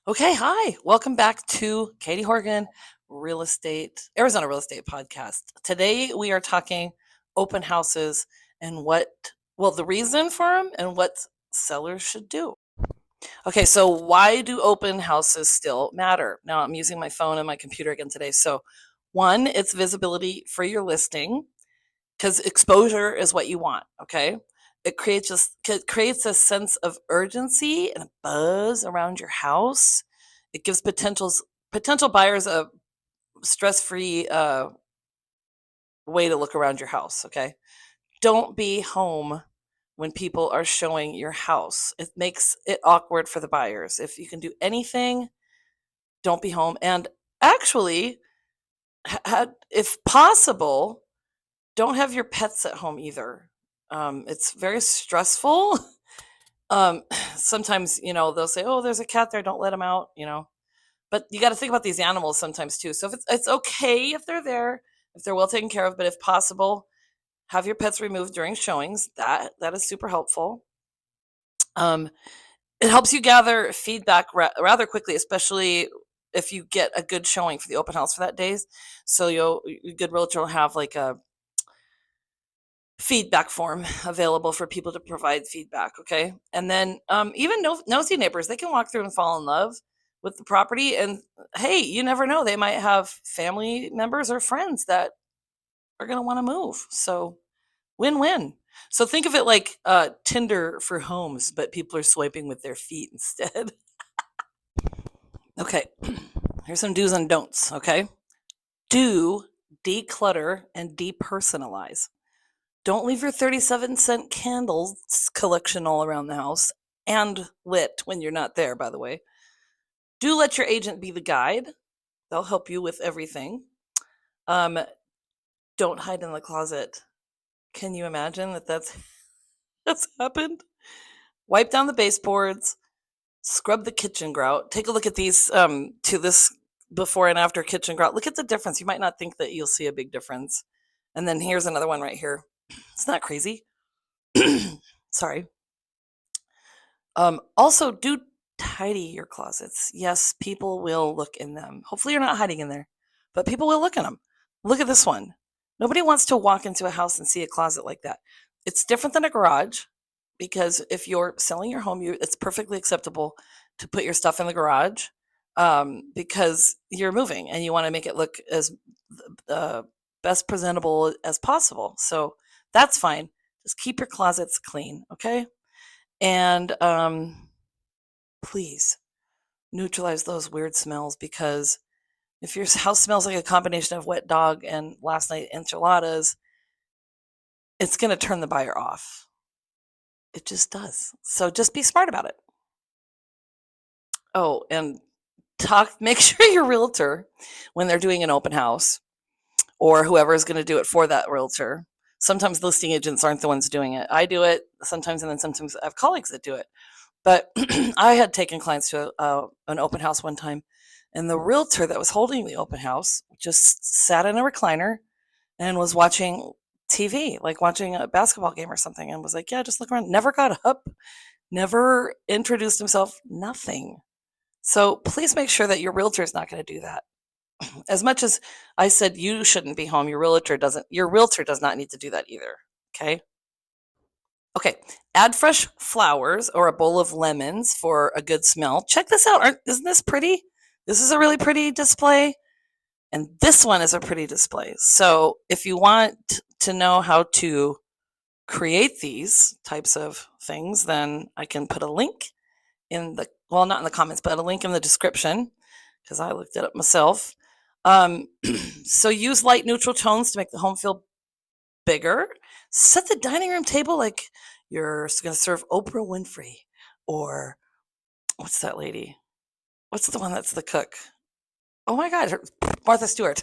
Okay, hi. Welcome back to Katie Horgan Arizona Real Estate Podcast. Today we are talking open houses and the reason for them and what sellers should do. Okay, so why do open houses still matter? Now I'm using my phone and my computer again today. So, one, it's visibility for your listing because exposure is what you want. Okay. It creates a sense of urgency and a buzz around your house. It gives potential buyers a stress-free way to look around your house. Okay, don't be home when people are showing your house. It makes it awkward for the buyers. If you can do anything, don't be home. And actually, if possible, don't have your pets at home either. It's very stressful. Sometimes, they'll say, "Oh, there's a cat there. Don't let him out." But you got to think about these animals sometimes too. So if it's okay if they're there, if they're well taken care of, but if possible, have your pets removed during showings. That is super helpful. Um, it helps you gather feedback rather quickly, especially if you get a good showing for the open house for that days. So your good realtor will have like a feedback form available for people to provide feedback. Okay, and then even nosy neighbors, they can walk through and fall in love with the property. And hey, you never know, they might have family members or friends that are going to want to move. So win-win. So think of it like Tinder for homes, but people are swiping with their feet instead. Okay, here's some do's and don'ts. Okay, do declutter and depersonalize. Don't leave your 37-cent candles collection all around the house and lit when you're not there, by the way. Do let your agent be the guide. They'll help you with everything. Um, don't hide in the closet. Can you imagine that's happened? Wipe down the baseboards, scrub the kitchen grout. Take a look at these to this before and after kitchen grout. Look at the difference. You might not think that you'll see a big difference. And then here's another one right here. It's not crazy. Sorry. Also, do tidy your closets. Yes, people will look in them. Hopefully, you're not hiding in there, but people will look in them. Look at this one. Nobody wants to walk into a house and see a closet like that. It's different than a garage because if you're selling your home, it's perfectly acceptable to put your stuff in the garage because you're moving and you want to make it look as uh, best presentable as possible. So that's fine. Just keep your closets clean, okay? And please neutralize those weird smells because if your house smells like a combination of wet dog and last night enchiladas, it's going to turn the buyer off. It just does. So just be smart about it. Oh, and make sure your realtor, when they're doing an open house, or whoever is going to do it for that realtor. Sometimes listing agents aren't the ones doing it. I do it sometimes, and then sometimes I have colleagues that do it. But I had taken clients to an open house one time, and the realtor that was holding the open house just sat in a recliner and was watching TV, like watching a basketball game or something, and was like, "Yeah, just look around." Never got up, never introduced himself, nothing. So please make sure that your realtor is not going to do that. As much as I said you shouldn't be home, your realtor doesn't. Your realtor does not need to do that either. Okay. Okay, add fresh flowers or a bowl of lemons for a good smell. Check this out. Isn't this pretty? This is a really pretty display. And this one is a pretty display. So if you want to know how to create these types of things, then I can put a link not in the comments, but a link in the description because I looked it up myself. Um, so use light neutral tones to make the home feel bigger. Set the dining room table like you're going to serve Oprah Winfrey or what's that lady? What's the one that's the cook? Oh my God, Martha Stewart.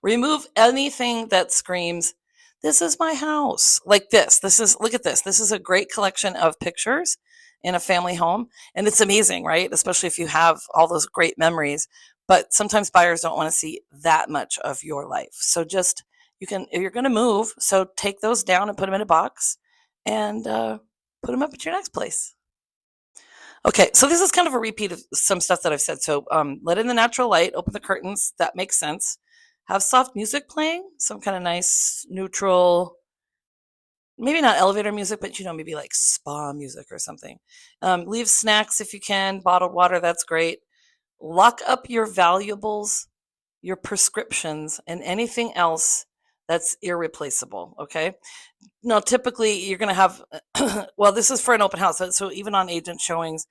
Remove anything that screams, "This is my house." Like this. Look at this. This is a great collection of pictures in a family home. And it's amazing, right? Especially if you have all those great memories. But sometimes buyers don't want to see that much of your life. So just, if you're going to move, so take those down and put them in a box and put them up at your next place. Okay, so this is kind of a repeat of some stuff that I've said. So let in the natural light, open the curtains. That makes sense. Have soft music playing, some kind of nice, neutral, maybe not elevator music, but maybe like spa music or something. Leave snacks if you can, bottled water, that's great. Lock up your valuables, your prescriptions, and anything else that's irreplaceable. Okay. Now, typically, you're going to have, well, this is for an open house. So even on agent showings,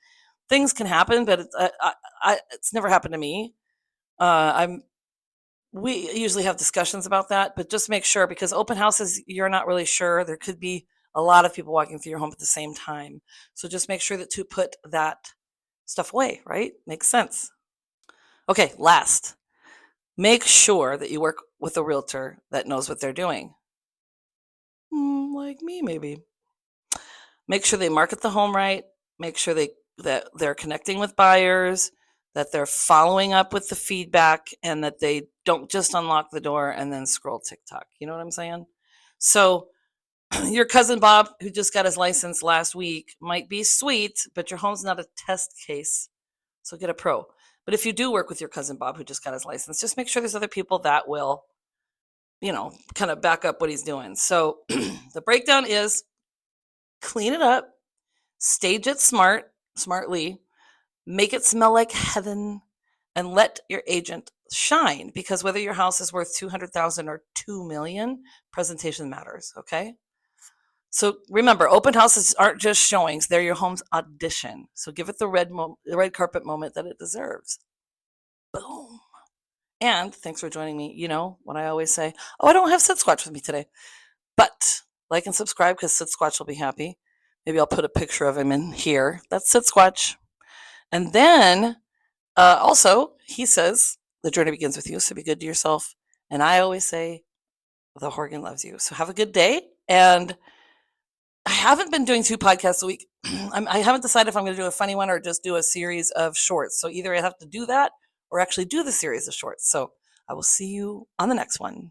things can happen, but it's never happened to me. I'm We usually have discussions about that, but just make sure, because open houses, you're not really sure. There could be a lot of people walking through your home at the same time. So just make sure that to put that stuff away, right? Makes sense. Okay, last, make sure that you work with a realtor that knows what they're doing. Like me, maybe. Make sure they market the home right. Make sure that they're connecting with buyers, that they're following up with the feedback, and that they don't just unlock the door and then scroll TikTok. You know what I'm saying? So your cousin Bob, who just got his license last week, might be sweet, but your home's not a test case. So get a pro. But if you do work with your cousin Bob, who just got his license, just make sure there's other people that will, kind of back up what he's doing. So the breakdown is: clean it up, stage it smartly, make it smell like heaven, and let your agent shine, because whether your house is worth 200,000 or 2 million, presentation matters, okay? So remember, open houses aren't just showings, they're your home's audition. So give it the red carpet moment that it deserves. Boom. And thanks for joining me. You know what I always say? Oh, I don't have Sid Squatch with me today. But like and subscribe, because Sid Squatch will be happy. Maybe I'll put a picture of him in here. That's Sid Squatch. And then also, he says, the journey begins with you, so be good to yourself. And I always say, the Horgan loves you. So have a good day. And I haven't been doing 2 podcasts a week. I haven't decided if I'm going to do a funny one or just do a series of shorts. So either I have to do that or actually do the series of shorts. So I will see you on the next one.